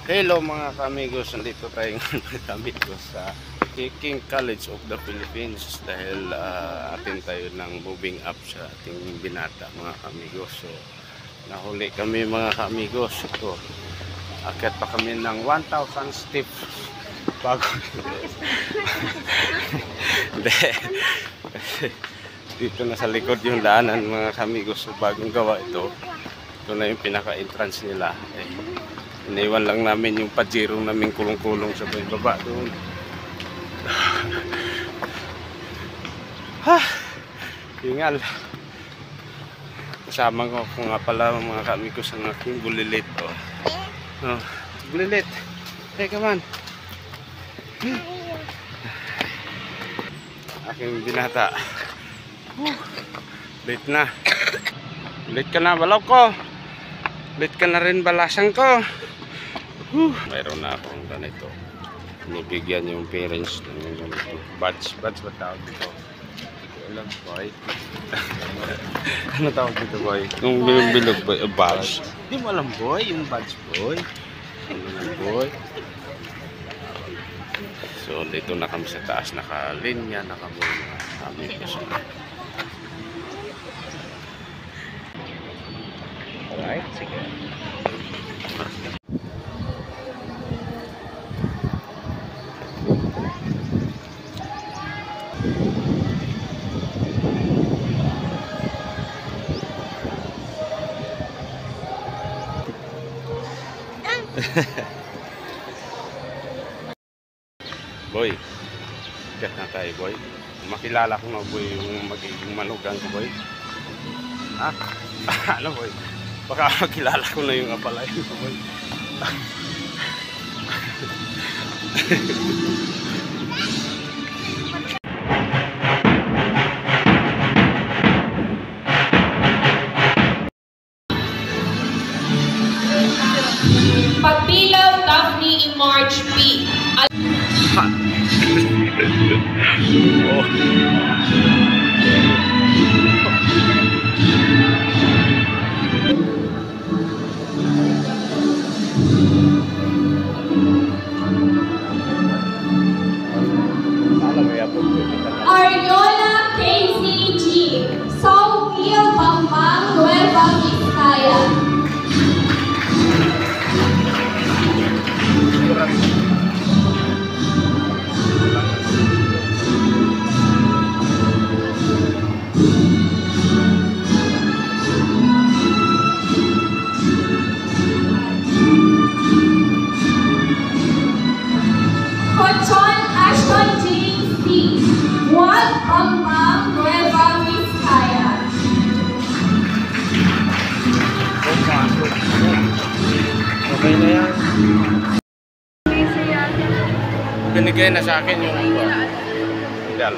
Hello mga kamigos, nandito tayo kamigos sa King College of the Philippines dahil atin tayo ng moving up sa ating binata mga kamigos. So nahuli kami mga kamigos. Ito, akyat pa kami ng 1,000 steps bago dito na sa likod yung daanan mga kamigos. So bagong gawa ito na yung pinaka-entrance nila. Iniwan lang namin yung Pajero namin kulong-kulong sa baba doon. Hingal. Kasama ko nga pala mga kamigos ang aking bulilit. Bulilit. Hey, come on. Aking binata. Late na. Late ka na, balaw ko. Late ka na rin, balasang ko. Mayroon na akong ganito. Nibigyan yung parents ng ganito. Badge ba tawag dito? Alam, boy. Ano tawag dito, boy? Yung bilog boy, badge. Hindi mo alam, boy, yung badge, boy. Boy. So, dito na kami sa taas. Nakalinya na kami kasi. Alright, sige. Boy, kat na tayo, boy. Makilala ko na, boy, yung magiging manugang ko, boy. Ha? Ano, boy? Baka makilala ko na yung apalay ko, boy. Pagbilaw, Daphne, March B. Ariola KCG, Southfield, Pampang, Nueva Vizcaya. Cochon Ashton James P. Wal Pampang, Nueva Vizcaya. Okay na yan. Binigay na sa akin yung medal.